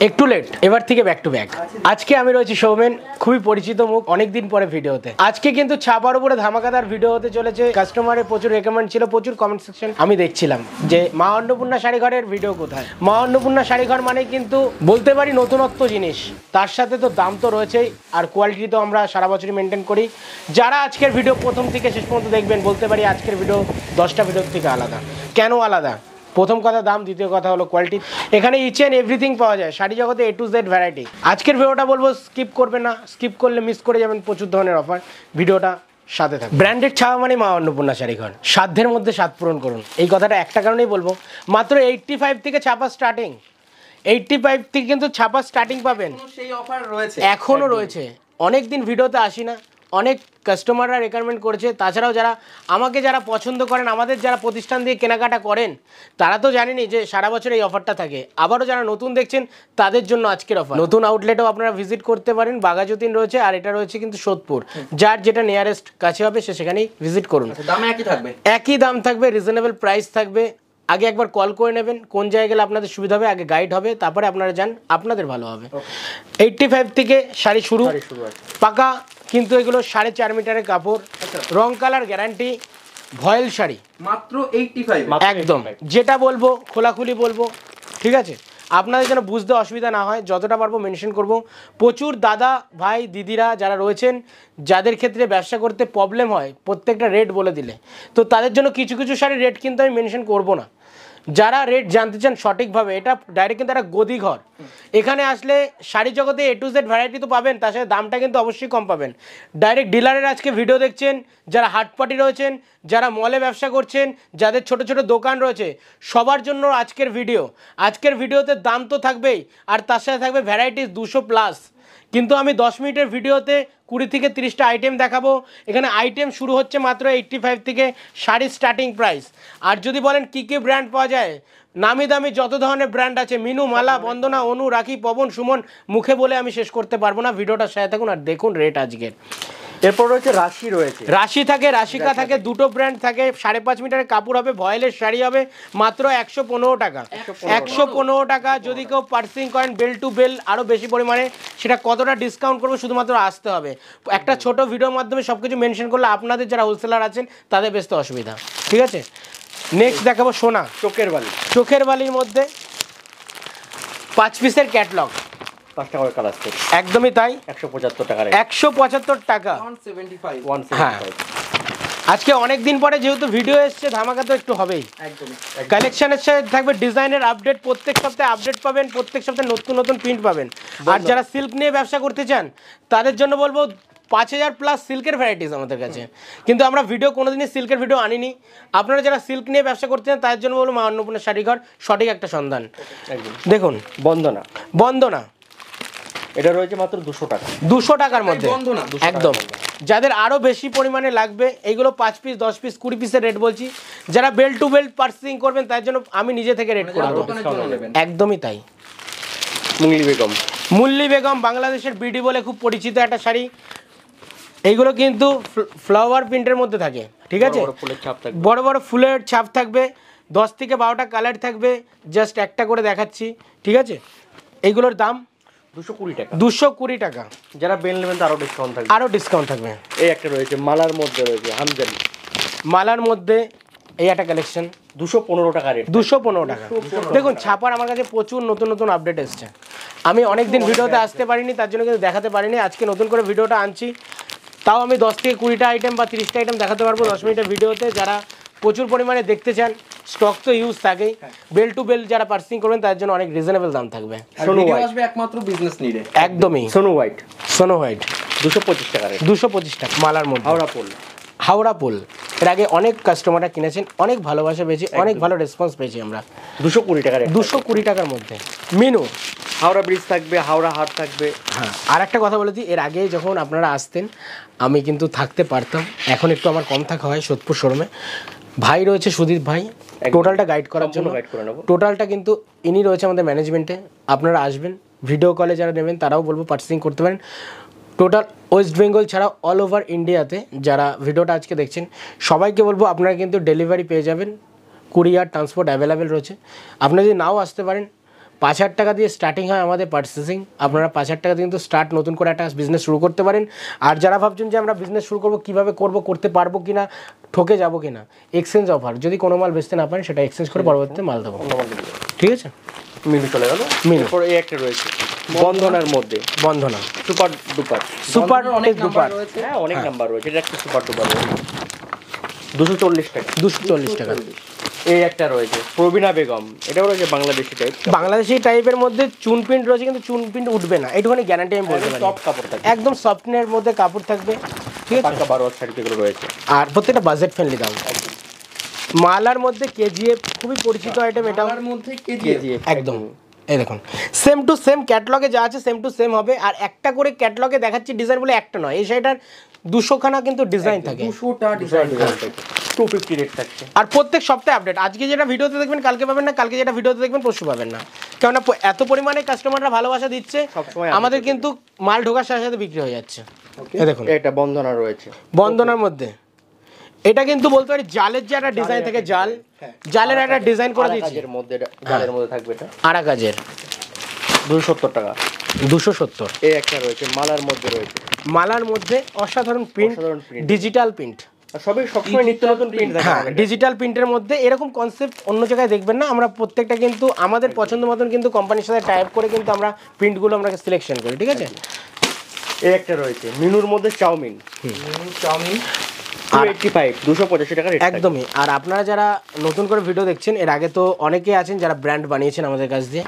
একটু লেট, এবার থেকে ব্যাক টু ব্যাক। আজকে আমি রয়েছি সৌমেন, খুবই পরিচিত মুখ, অনেকদিন পরে ভিডিওতে। আজকে কিন্তু ছাপার উপরে ধামাকাদার ভিডিও হতে চলেছে। কাস্টমারের প্রচুর রেকমেন্ড ছিল, প্রচুর কমেন্ট সেকশন আমি দেখছিলাম যে মা অন্নপূর্ণা শাড়িঘরের ভিডিও কোথায়। মা অন্নপূর্ণা শাড়িঘর মানে কিন্তু বলতে পারি নতুনত্ব জিনিস, তার সাথে তো দাম তো রয়েছেই, আর কোয়ালিটি তো আমরা সারা বছরই মেনটেন করি। যারা আজকের ভিডিও প্রথম থেকে শেষ পর্যন্ত দেখবেন, বলতে পারি আজকের ভিডিও 10টা ভিডিওর থেকে আলাদা। কেন আলাদা? প্রথম কথা দাম, দ্বিতীয় কথা হলো কোয়ালিটি। এখানে ইচ অ্যান্ড এভরিথিং পাওয়া যায়, শাড়ি জগতে A to Z ভ্যারাইটি। আজকের ভিডিওটা বলবো স্কিপ করবে না, স্কিপ করলে মিস করে যাবেন প্রচুর ধরনের অফার। ভিডিওটা সাথে থাকবে। ব্র্যান্ডেড ছাওয়া মানে মা অন্নপূর্ণা শাড়িঘর, সাধ্যের মধ্যে স্বাদ পূরণ করুন। এই কথাটা একটা কারণেই বলবো, মাত্র 85 থেকে ছাপা স্টার্টিং। 85 থেকে কিন্তু ছাপা স্টার্টিং পাবেন, সেই অফার রয়েছে, এখনও রয়েছে। অনেক দিন ভিডিওতে আসি না, অনেক কাস্টমাররা রেকমেন্ড করেছে। তাছাড়াও যারা আমাকে যারা পছন্দ করেন, আমাদের যারা প্রতিষ্ঠান দিয়ে কেনাকাটা করেন, তারা তো জানেনই যে সারা বছর এই অফারটা থাকে। আবারও যারা নতুন দেখছেন তাদের জন্য আজকের অফার। নতুন আউটলেটও আপনারা ভিজিট করতে পারেন, বাঘাযতীন রয়েছে, আর এটা রয়েছে কিন্তু সোদপুর। যার যেটা নিয়ারেস্ট কাছে হবে সে সেখানেই ভিজিট করুন। দাম একই থাকবে, একই দাম থাকবে, রিজনেবল প্রাইস থাকবে। আগে একবার কল করে নেবেন, কোন জায়গায় গেলে আপনাদের সুবিধা হবে, আগে গাইড হবে, তারপরে আপনারা যান, আপনাদের ভালো হবে। 85 থেকে শাড়ি শুরু, পাকা কিন্তু এগুলো 4.5 মিটারের কাপড়, রং কালার গ্যারান্টি, ভয়েল শাড়ি মাত্র 85। একদম যেটা বলবো খোলাখুলি বলবো, ঠিক আছে? আপনাদের যেন বুঝতে অসুবিধা না হয়, যতটা পারবো মেনশন করব। প্রচুর দাদা ভাই দিদিরা যারা রয়েছেন, যাদের ক্ষেত্রে ব্যবসা করতে প্রবলেম হয় প্রত্যেকটা রেট বলে দিলে, তো তাদের জন্য কিছু কিছু শাড়ির রেট কিন্তু আমি মেনশন করব না। যারা রেট জানতে চান সঠিকভাবে, এটা ডাইরেক্ট কিন্তু একটা গদি ঘর। এখানে আসলে শাড়ি জগতে A to Z ভ্যারাইটি তো পাবেন, তার সাথে দামটা কিন্তু অবশ্যই কম পাবেন। ডাইরেক্ট ডিলারের আজকে ভিডিও দেখছেন, যারা হাটপাটি রয়েছেন, যারা মলে ব্যবসা করছেন, যাদের ছোট ছোট দোকান রয়েছে, সবার জন্য আজকের ভিডিও। আজকের ভিডিওতে দাম তো থাকবেই, আর তার সাথে থাকবে ভ্যারাইটিস 200+। কিন্তু আমি 10 মিনিটের ভিডিওতে 20 থেকে 30টা আইটেম দেখাবো। এখানে আইটেম শুরু হচ্ছে মাত্র 85 থেকে শাড়ির স্টার্টিং প্রাইস। আর যদি বলেন কী কী ব্র্যান্ড পাওয়া যায়, নামি দামি যত ধরনের ব্র্যান্ড আছে, মিনু, মালা, বন্দনা, অনু, রাখি, পবন, সুমন, মুখে বলে আমি শেষ করতে পারবো না। ভিডিওটার সাথে থাকুন আর দেখুন রেট আজকের। এরপর রয়েছে রাশি, রয়েছে রাশি থাকে, রাশিকা থাকে, দুটো ব্র্যান্ড থাকে। 5.5 মিটারের কাপড় হবে, ভয়েলের শাড়ি হবে, মাত্র 115 টাকা। 115 টাকা। যদি কেউ পার্সিং করেন বেল টু বেল আরও বেশি পরিমাণে, সেটা কতটা ডিসকাউন্ট করবো, শুধুমাত্র আসতে হবে। একটা ছোট ভিডিওর মাধ্যমে সব কিছু মেনশন করলে আপনাদের যারা হোলসেলার আছেন তাদের বেশ তো অসুবিধা, ঠিক আছে? নেক্সট দেখাবো সোনা, চোখের বালি। চোখের বালির মধ্যে 5 পিসের ক্যাটলগ, 5 টাকা করে কালার সেট, একদমই তাই। 175 টাকা, 175 টাকা। 175। হ্যাঁ, আজকে অনেক দিন পরে যেহেতু ভিডিও এসছে, ধামাকা তো একটু হবেই। কালেকশনের সাথে থাকবে ডিজাইনের আপডেট, প্রত্যেক সপ্তাহে আপডেট পাবেন, প্রত্যেক সপ্তাহে নতুন নতুন প্রিন্ট পাবেন। আর যারা সিল্ক নিয়ে ব্যবসা করতে চান তাদের জন্য বলবো 5000+ সিল্কের ভ্যারাইটিস আমাদের কাছে, কিন্তু আমরা ভিডিও কোনোদিনই সিল্কের ভিডিও আনিনি। আপনারা যারা সিল্ক নিয়ে ব্যবসা করতে চান তাদের জন্য বলবো মা অন্নপূর্ণা শাড়িঘর, সঠিক একটা সন্ধান। দেখুন বন্দনা, বন্দনা এটা রয়েছে মাত্র 200 টাকা। 200 টাকার মধ্যে একদম। যাদের আরও বেশি পরিমাণে লাগবে, এইগুলো 5 পিস 10 পিস 20 পিসের রেট বলছি। যারা বেল্ট টু বেল্ট পার্সিং করবেন তার জন্য আমি নিজে থেকে রেট করে দেবো, একদমই তাই। মুঙ্গলি বেগম, মুল্লি বেগম বাংলাদেশের বিডি বলে খুব পরিচিত একটা শাড়ি। এইগুলো কিন্তু ফ্লাওয়ার প্রিন্টের মধ্যে থাকে, ঠিক আছে? বড় বড় ফুলের ছাপ থাকবে, 10 থেকে 12টা কালার থাকবে। জাস্ট একটা করে দেখাচ্ছি, ঠিক আছে? এইগুলোর দাম 220 টাকা। 220 টাকা। যারা বেল নেবেন তারও ডিসকাউন্ট থাকবে, আরও ডিসকাউন্ট থাকবে। এই একটা রয়েছে মালার মধ্যে, রয়েছে হামজালি মালার মধ্যে এই একটা কালেকশন, 215 টাকা রেট। 215 টাকা। দেখুন ছাপার আমার কাছে প্রচুর নতুন নতুন আপডেট এসছে। আমি অনেক দিন ভিডিওতে আসতে পারিনি, তার জন্য কিন্তু দেখাতে পারিনি। আজকে নতুন করে ভিডিওটা আনছি, তাও আমি 10 থেকে 20টা আইটেম বা 30টা আইটেম দেখাতে পারবো 10 মিনিটের ভিডিওতে। যারা প্রচুর পরিমাণে দেখতে চান, স্টক তো ইউজ থাকেই। বেল টু বেল যারা পার্সিং করবেন তার জন্য অনেক রিজনেবল দাম থাকবে। সোনো হোয়াইট আসবে একমাত্র বিজনেস নিডে, একদমই। সোনো হোয়াইট, সোনো হোয়াইট 225 টাকা রেট। 225 টাকা মালার মধ্যে। হাওড়া পোল, হাওড়া পোল এর আগে অনেক কাস্টমাররা কিনেছেন, অনেক ভালোবাসা পেয়েছি, অনেক ভালো রেসপন্স পেয়েছি আমরা। 220 টাকা রেট। 220 টাকার মধ্যে মিনু। হাওড়া ব্রিজ থাকবে, হাওড়া হাট থাকবে। হ্যাঁ, আর একটা কথা বলে দিই, এর আগে যখন আপনারা আসতেন আমি কিন্তু থাকতে পারতাম, এখন একটু আমার কম থাকা হয় সোদপুর শোরুমে। ভাই রয়েছে সুদীপ ভাই, টোটালটা গাইড করার জন্য। টোটালটা কিন্তু ইনি রয়েছে আমাদের ম্যানেজমেন্টে। আপনারা আসবেন, ভিডিও কলে যারা নেবেন তারাও বলবো পার্সিং করতে পারেন। টোটাল ওয়েস্ট বেঙ্গল ছাড়া অল ওভার ইন্ডিয়াতে যারা ভিডিওটা আজকে দেখছেন সবাইকে বলবো আপনারা কিন্তু ডেলিভারি পেয়ে যাবেন। কুরিয়ার ট্রান্সপোর্ট অ্যাভেলেবেল রয়েছে। আপনারা যদি নাও আসতে পারেন, 5,000 টাকা দিয়ে স্টার্টিং হয় আমাদের পার্চেসিং। আপনারা 5,000 টাকা দিয়ে কিন্তু স্টার্ট নতুন করে একটা বিজনেস শুরু করতে পারেন। আর যারা ভাবছেন যে আমরা বিজনেস শুরু করবো কীভাবে করতে পারবো কিনা, ঠকে যাবো কিনা, এক্সচেঞ্জ অফার, যদি কোনো মাল বেচতে না পারেন সেটা এক্সচেঞ্জ করে পরবর্তীতে মাল দেবো, ঠিক আছে। মিনু চলে গেল। মিনু। এরপর এই একটা রয়েছে বন্ধনার মধ্যে, বন্ধনা সুপার ডুপার। সুপার অনেক নাম্বার ডুপার রয়েছে। হ্যাঁ অনেক নাম্বার রয়েছে, এটা একটা সুপার ডুপার রয়েছে 240 টাকা। 240 টাকা। এই একটা রয়েছে প্রবীণা বেগম, এটাও রয়েছে বাংলাদেশি টাইপ, বাংলাদেশি টাইপের মধ্যে চুন প্রিন্ট রয়েছে, কিন্তু চুন প্রিন্ট উঠবে না, এইটুখানি গ্যারান্টি আমি বলতে পারি। টপ কাপড় থাকে, একদম সফটনের মধ্যে কাপড় থাকবে, ঠিক আছে। পাকা 12 শাড়ি যেগুলো রয়েছে, আর প্রত্যেকটা বাজেট ফ্রেন্ডলি দাম। মালার মধ্যে কেজিএফ খুবই পরিচিত আইটেম, এটা টাকার মধ্যে কেজি একদম। এই দেখুন সেম টু সেম ক্যাটলগে যা আছে সেম টু সেম হবে। আর একটা করে ক্যাটলগে দেখাচ্ছি ডিজাইন বলে একটা নয়, এই শাড়িটার 200খানা কিন্তু ডিজাইন থাকে, 200টা ডিজাইন। 250 রেট থাকছে। আর প্রত্যেক সপ্তাহে আপডেট। আজকে যেটা ভিডিওতে দেখবেন কালকে পাবেন না, কালকে যেটা ভিডিওতে দেখবেন পরশু পাবেন না, কেননা এত পরিমাণে কাস্টমাররা ভালোবাসা দিচ্ছে, সবসময় আমাদের কিন্তু মাল ঢোকার সাথে সাথে বিক্রি হয়ে যাচ্ছে। এই দেখুন এটা বন্ধনা রয়েছে, বন্ধনার মধ্যে এটা কিন্তু বলতে পারি জালের যে একটা ডিজাইন থাকে, জালের একটা ডিজাইন করে দিচ্ছি, কাজের মধ্যে জালের মধ্যে থাকবে, এটা আড়া কাজের 270 টাকা। 270। এই একটা রয়েছে মালার মধ্যে রয়েছে, মালার মধ্যে অসাধারণ প্রিন্ট, অসাধারণ print। Digital print. আর সবই সবসময় নিত্য নতুন প্রিন্ট থাকে হ্যাঁ, ডিজিটাল প্রিন্টের মধ্যে এরকম কনসেপ্ট অন্য জায়গায় দেখবেন না। আমরা প্রত্যেকটা কিন্তু আমাদের পছন্দ মতন কিন্তু কোম্পানির সাথে টাই আপ করে কিন্তু আমরা প্রিন্টগুলো আমরা সিলেকশন করি, ঠিক আছে। এই একটা রয়েছে মিনুর মধ্যে চাউমিন, চাউমিন 285 285 টাকা রেট। একদমই। আর আপনারা যারা নতুন করে ভিডিও দেখছেন, এর আগে তো অনেকেই আছেন যারা ব্র্যান্ড বানিয়েছেন আমাদের কাছ দিয়ে।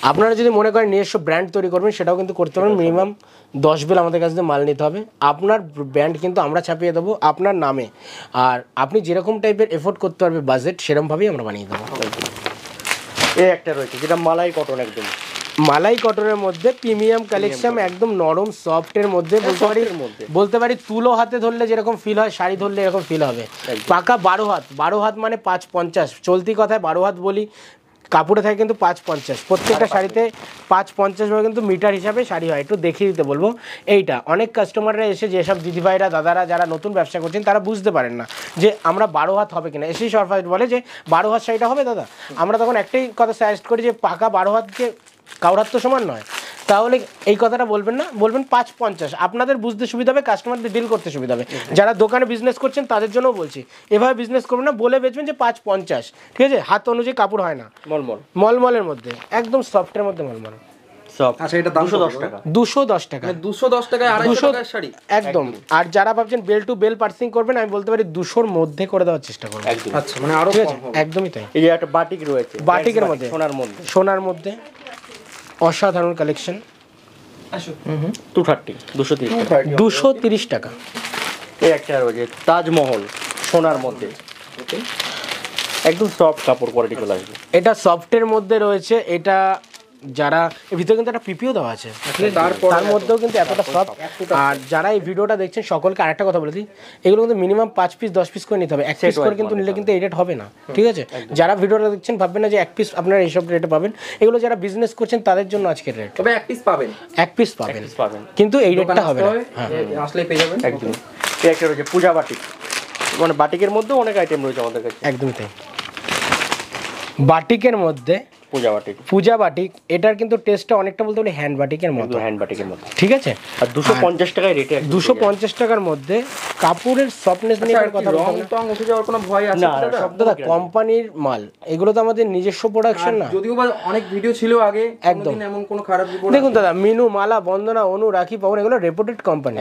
আপনারা যদি মনে করেন নিজস্ব ব্র্যান্ড তৈরি করবেন, সেটাও কিন্তু করতে পারেন। মিনিমাম 10 বেল আমাদের কাছ দিয়ে মাল নিতে হবে, আপনার ব্র্যান্ড কিন্তু আমরা ছাপিয়ে দেবো আপনার নামে। আর আপনি যেরকম টাইপের এফোর্ড করতে পারবে বাজেট, সেরকমভাবেই আমরা বানিয়ে দেবো। এই একটা রয়েছে যেটা মালাই কটন, একদম মালাই কটনের মধ্যে প্রিমিয়াম কালেকশন, একদম নরম সফটের মধ্যে বলতে পারি তুলো হাতে ধরলে যেরকম ফিল হয়, শাড়ি ধরলে এরকম ফিল হবে। পাকা 12 হাত মানে 550, চলতি কথায় 12 হাত বলি, কাপড়ে থাকে কিন্তু 550। প্রত্যেকটা শাড়িতে 550 ভাবে কিন্তু মিটার হিসাবে শাড়ি হয়। একটু দেখিয়ে দিতে বলবো। এইটা অনেক কাস্টমাররা এসে, যেসব দিদিভাইরা দাদারা যারা নতুন ব্যবসা করছেন, তারা বুঝতে পারেন না যে আমরা 12 হাত হবে কিনা। এসেই সরফাইজ বলে যে 12 হাত শাড়িটা হবে দাদা। আমরা তখন একটাই কথা সাজেস্ট করি যে পাকা 12 হাতকে কারোর হাত তো সমান নয়, তাহলে এই কথাটা বলবেন না, বলবেন 550। আপনাদের বুঝতে সুবিধা হবে, কাস্টমারদের ডিল করতে সুবিধা হবে। যারা দোকানে বিজনেস করছেন তাদের জন্যও বলছি, এভাবে বিজনেস করবেন না, বলে বেচবেন যে 550, ঠিক আছে। হাত অনুযায়ী কাপড় হয় না, মলমল মলমলের মধ্যে একদম সফটের মধ্যে মলমল। সব। আচ্ছা, এটা দাম 210 টাকা। 210 টাকা, 210 টাকায় 250 টাকার শাড়ি একদম। আর যারা ভাবছেন বেল টু বেল পার্সিং করবেন, আমি বলতে পারি 200-র মধ্যে করে দেওয়ার চেষ্টা করবেন। একদম। আচ্ছা, মানে আরো ঠিক কম আছে, হবে। একদমই তাই। এই যে একটা বাটিক রয়েছে, বাটিকের মধ্যে, সোনার মধ্যে, সোনার মধ্যে অসাধারণ কালেকশন। 230 230 টাকা। 230 টাকা। এই একটা রয়েছে তাজমহল সোনার মধ্যে, একদম সফট কাপড়, কোয়ালিটি চলে আসবে। এটা সফটের মধ্যে রয়েছে। এটা যারা এর ভিতরে কিন্তু একটা পিপিও দেওয়া আছে, তার মধ্যেও কিন্তু এতটা সফট। আর যারা এই ভিডিওটা দেখছেন সকলকে আরেকটা কথা বলে দিই, এগুলো কিন্তু মিনিমাম 5 পিস 10 পিস করে নিতে হবে। 1 পিস করে কিন্তু নিলে কিন্তু এই রেট হবে না, ঠিক আছে। যারা ভিডিওটা দেখছেন ভাববেন না যে 1 পিস আপনারা এইসব রেটে পাবেন। এগুলো যারা বিজনেস করছেন তাদের জন্য আজকের রেট। তবে এক পিস পাবেন, 1 পিস পাবেন, পাবেন, কিন্তু এই রেটটা হবে না। হ্যাঁ, আসলেই পেয়ে যাবেন। একদম। এই একটা রয়েছে পূজা বাটিক, মানে বাটিকের মধ্যে অনেক আইটেম রয়েছে আমাদের কাছে। একদমই তাই। বাটিকের মধ্যে পূজা বাটিক, পূজা বাটিক, এটার কিন্তু টেস্টটা অনেকটা বলতে বলি হ্যান্ড বাটিকের মতো, হ্যান্ড বাটিকের মধ্যে, ঠিক আছে। আর 250 টাকায় রেটে, 250 টাকার মধ্যে কাপড়ের সফটনেস নিয়ে আচ্ছা, কথা রং বলতে টং উঠে যাওয়ার কোনো ভয় আছে না, কি দাদা? সব দাদা কোম্পানির মাল, এগুলো তো আমাদের নিজস্ব প্রোডাকশন না। যদিও বা অনেক ভিডিও ছিল আগে, একদম। কোনোদিন এমন কোনো খারাপ রিপোর্ট দেখুন দাদা, মিনু, মালা, বন্দনা, অনু, রাখি, পাবন, এগুলো রেপুটেড কোম্পানি,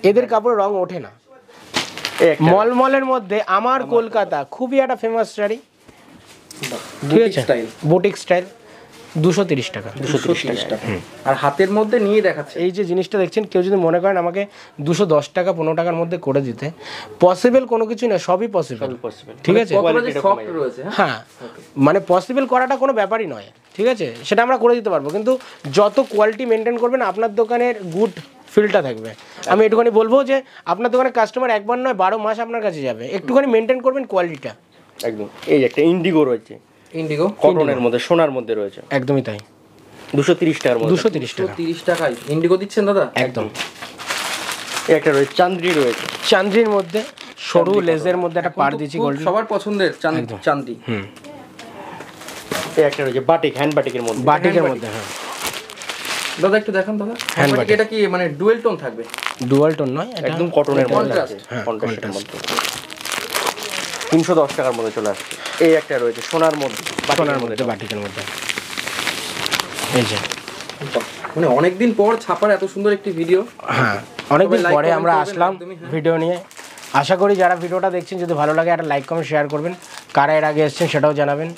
এদের কাপড় রং ওঠে না। মলমলের মধ্যে আমার কলকাতা খুবই একটা ফেমাস শাড়ি, ঠিক আছে, স্টাইল, বুটিক স্টাইল, 230 টাকা। 230 টাকা। আর হাতের মধ্যে নিয়ে দেখাচ্ছে। এই যে জিনিসটা দেখছেন, কেউ যদি মনে করেন আমাকে 210 টাকা 15 টাকার মধ্যে করে দিতে, পসিবল কোনো কিছু না, সবই পসিবল, ঠিক আছে। কতটা যে সফট রয়েছে, হ্যাঁ, মানে পসিবল করাটা কোনো ব্যাপারই নয়, ঠিক আছে, সেটা আমরা করে দিতে পারবো। কিন্তু যত কোয়ালিটি মেনটেন করবেন, আপনার দোকানের গুড ফিলটা থাকবে। আমি একটুখানি বলবো যে আপনার দোকানে কাস্টমার একবার নয় 12 মাস আপনার কাছে যাবে, একটুখানি মেনটেন করবেন কোয়ালিটিটা। একদম। এই একটা ইন্ডিগো রয়েছে, ইন্ডিগো কটনের মধ্যে সোনার মধ্যে রয়েছে, একদমই তাই। 230 টাকার মধ্যে, 230 টাকা, 30 টাকায় ইন্ডিগো দিচ্ছেন দাদা? একদম। এই একটা রয়েছে চান্দ্রি রয়েছে, চান্দ্রির মধ্যে সরু লেজের মধ্যে একটা পাড় দিচ্ছি গোল্ড, সবার পছন্দের চান্দি। হুম। এই একটা রয়েছে বাটিক, হ্যান্ড বাটিকের মধ্যে। বাটিকের মধ্যে, হ্যাঁ দাদা একটু দেখান দাদা। Hand হ্যান্ড এটা কি মানে ডুয়েল টোন থাকবে? ডুয়াল টোন নয়, এটা একদম কটনের মধ্যে Contrast, আছে, কন্ট্রাস্টের মধ্যে। 310 টাকার মধ্যে চলে আসছে। এই একটা রয়েছে সোনার মধ্যে, সোনার মধ্যে, বাটিকের মধ্যে। এই যে মানে অনেকদিন পর ছাপার এত সুন্দর একটি ভিডিও। হ্যাঁ, অনেকদিন like, পরে comment আমরা করবেন আসলাম একদমই, হ্যাঁ। ভিডিও নিয়ে। আশা করি যারা ভিডিওটা দেখছেন যদি ভালো লাগে একটা লাইক কমেন্ট শেয়ার করবেন, কারা এর আগে এসছেন সেটাও জানাবেন।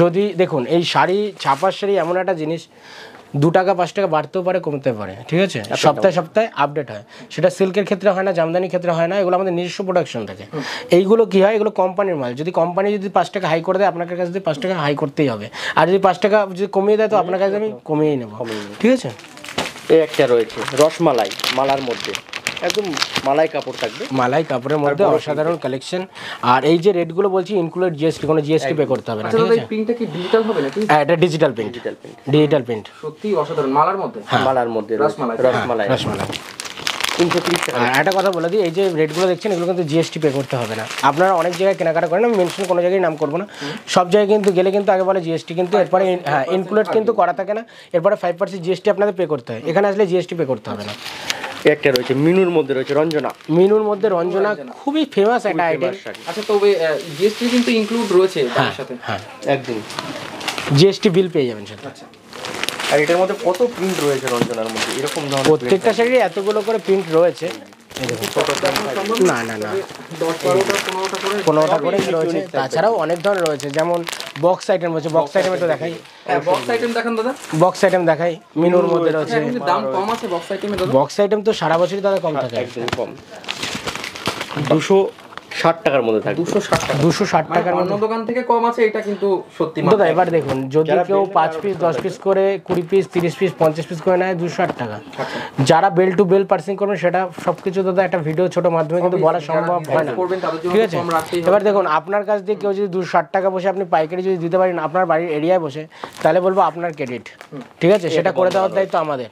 যদি দেখুন এই শাড়ি, ছাপার শাড়ি এমন একটা জিনিস 2 টাকা 5 টাকা বাড়তেও পারে, কমতে পারে, ঠিক আছে, সপ্তাহে সপ্তাহে আপডেট হয়। সেটা সিল্কের ক্ষেত্রে হয় না, জামদানির ক্ষেত্রে হয় না, এগুলো আমাদের নিজস্ব প্রোডাকশন থাকে। এইগুলো কি হয়, এগুলো কোম্পানির মাল। যদি কোম্পানি যদি 5 টাকা হাই করে দেয়, আপনার কাছে 5 টাকা হাই করতেই হবে। আর যদি 5 টাকা যদি কমিয়ে দেয়, তো আপনার কাছে আমি কমিয়েই নেবো, ঠিক আছে। এই একটা রয়েছে রসমালাই, মালার মধ্যে, একদম মালাই কাপড় থাকবে। মালাই কাপড়ের মধ্যে অসাধারণ কালেকশন। আর এই যে রেটগুলো বলছি ইনক্লুড জিএসটি, কোনো জিএসটি পে করতে হবে না, আচ্ছা ঠিক দাদা আছে। এই প্রিন্টটা কি ডিজিটাল হবে নাকি? হ্যাঁ, এটা digital print, digital print, digital print, সত্যি অসাধারণ মালার মধ্যে। মালার মধ্যে রসমালাই। রসমালাই, রসমালাই। 330 টাকা। আর একটা কথা বলে দিই, এই যে রেটগুলো দেখছেন এগুলো কিন্তু জিএসটি পে করতে হবে না। আপনারা অনেক জায়গায় কেনাকাটা করেন, আমি মেনশন কোনো জায়গায় নাম করবো না, সব জায়গায় কিন্তু গেলে কিন্তু আগে বলে জিএসটি, কিন্তু এরপরে হ্যাঁ ইনক্লুড কিন্তু করা থাকে না, এরপরে 5% জিএসটি আপনাদের পে করতে হয়। এখানে আসলে জিএসটি পে করতে হবে না। এই একটা রয়েছে মিনুর মধ্যে, রয়েছে রঞ্জনা। মিনুর মধ্যে রঞ্জনা, খুবই ফেমাস একটা আইটেম। আচ্ছা তবে জিএসটি কিন্তু ইনক্লুড রয়েছে তার সাথে। হ্যাঁ, একদম। জিএসটি বিল পেয়ে যাবেন সেটা। আচ্ছা আর এটার মধ্যে কত প্রিন্ট রয়েছে রঞ্জনার মধ্যে, এরকম ধরনের প্রত্যেকটা শাড়ি এতগুলো করে প্রিন্ট রয়েছে। না না না, 10-12টা 15টা করে 15টা করে রয়েছে। তাছাড়াও অনেক ধরনের রয়েছে, যেমন বক্স আইটেম রয়েছে। বক্স আইটেম একটু দেখাই, বক্স আইটেম দেখান দাদা। বক্স আইটেম দেখাই। মিনুর মধ্যে রয়েছে। এখন কি দাম কম আছে বক্স আইটেমে দাদা? বক্স আইটেম তো সারা বছরই দাদা কম থাকে, একদম কম। 260 টাকার মধ্যে থাকবে। 260 টাকা। 260 টাকার অন্য মধ্যে। দোকান থেকে কম আছে, এটা কিন্তু সত্যি দাদা এবার দেখুন, যদি কেউ 5 পিস 10 পিস করে 20 পিস 30 পিস 50 পিস করে নেয় 260 টাকা। যারা বেল টু বেল পার্সিং করবেন সেটা সবকিছু দাদা একটা ভিডিও ছোট মাধ্যমে কিন্তু বলা সম্ভব হয় না, করবেন তাদের জন্য ঠিক আছে। কম রাখতেই হবে। এবার দেখুন আপনার কাছ দিয়ে কেউ যদি 260 টাকা বসে আপনি পাইকারি যদি দিতে পারেন আপনার বাড়ির এরিয়ায় বসে, তাহলে বলবো আপনার ক্রেডিট, ঠিক আছে। সেটা করে দেওয়ার দায়িত্ব আমাদের।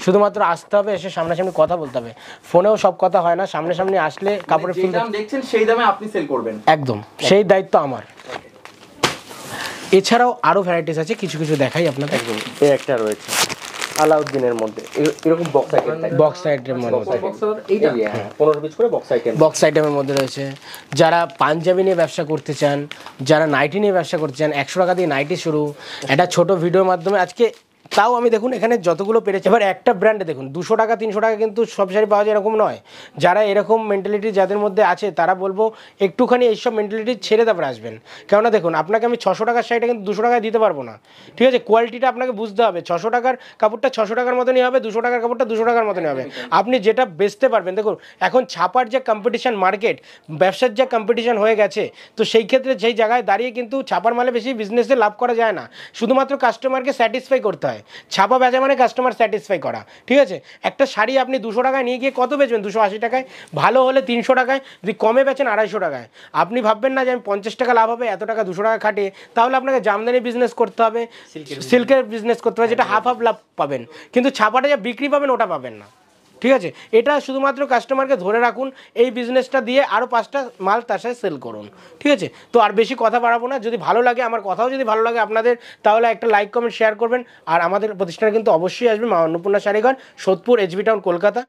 শুধুমাত্র আসতে হবে, এসে সামনাসামনি কথা বলতে হবে। ফোনেও সব কথা হয় না, সামনাসামনি আসলে কাপড়ের যে ফিল দাম দেখছেন সেই দামে আপনি সেল করবেন। একদম, সেই দায়িত্ব আমার। এছাড়াও আরো ভ্যারাইটিস আছে, কিছু কিছু দেখাই আপনাদের। একদম। এই একটা রয়েছে আলাউদ্দিনের মধ্যে, এরকম বক্স আইটেম থাকবে। বক্স আইটেমের মধ্যে, এইটা হ্যাঁ, 15 পিস করে বক্স আইটেম। বক্স আইটেমের মধ্যে রয়েছে। যারা পাঞ্জাবি নিয়ে ব্যবসা করতে চান, যারা নাইটি নিয়ে ব্যবসা করতে চান, 100 টাকা দিয়ে নাইটি শুরু। একটা ছোট ভিডিওর মাধ্যমে আজকে তাও আমি দেখুন এখানে যতগুলো পেরেছি। এবার একটা ব্র্যান্ডে দেখুন 200 টাকা 300 টাকা কিন্তু সব শাড়ি পাওয়া যায় এরকম নয়। যারা এরকম মেন্টালিটি যাদের মধ্যে আছে তারা বলবো একটুখানি এইসব মেন্টালিটি ছেড়ে তারপরে আসবেন। কেননা দেখুন আপনাকে আমি 600 টাকার শাড়িটা কিন্তু 200 টাকায় দিতে পারবো না, ঠিক আছে। কোয়ালিটিটা আপনাকে বুঝতে হবে। 600 টাকার কাপড়টা 600 টাকার মতনই হবে, 200 টাকার কাপড়টা 200 টাকার মতনই হবে। আপনি যেটা বেচতে পারবেন, দেখুন এখন ছাপার যে কম্পিটিশন মার্কেট, ব্যবসার যে কম্পিটিশন হয়ে গেছে, তো সেই ক্ষেত্রে সেই জায়গায় দাঁড়িয়ে কিন্তু ছাপার মালে বেশি বিজনেসে লাভ করা যায় না। শুধুমাত্র কাস্টমারকে স্যাটিসফাই করতে হয়। ছাপা বেচা মানে কাস্টমার স্যাটিসফাই করা, ঠিক আছে। একটা শাড়ি আপনি 200 টাকায় নিয়ে গিয়ে কত বেচবেন? 280 টাকায়, ভালো হলে 300 টাকায়, যদি কমে বেচেন 250 টাকায়। আপনি ভাববেন না যে আমি 50 টাকা লাভ হবে, এত টাকা 200 টাকা খাটিয়ে, তাহলে আপনাকে জামদানি বিজনেস করতে হবে, সিল্কের বিজনেস করতে হবে, যেটা হাফ হাফ লাভ পাবেন, কিন্তু ছাপাটা যা বিক্রি পাবেন ওটা পাবেন না, ঠিক আছে। এটা শুধুমাত্র কাস্টমারকে ধরে রাখুন, এই বিজনেসটা দিয়ে আরও 5টা মাল তার সাথে সেল করুন, ঠিক আছে। তো আর বেশি কথা বাড়াবো না। যদি ভালো লাগে, আমার কথাও যদি ভালো লাগে আপনাদের, তাহলে একটা লাইক কমেন্ট শেয়ার করবেন। আর আমাদের প্রতিষ্ঠানে কিন্তু অবশ্যই আসবে, মা অন্নপূর্ণা শাড়িঘর, সোদপুর, HB টাউন, কলকাতা।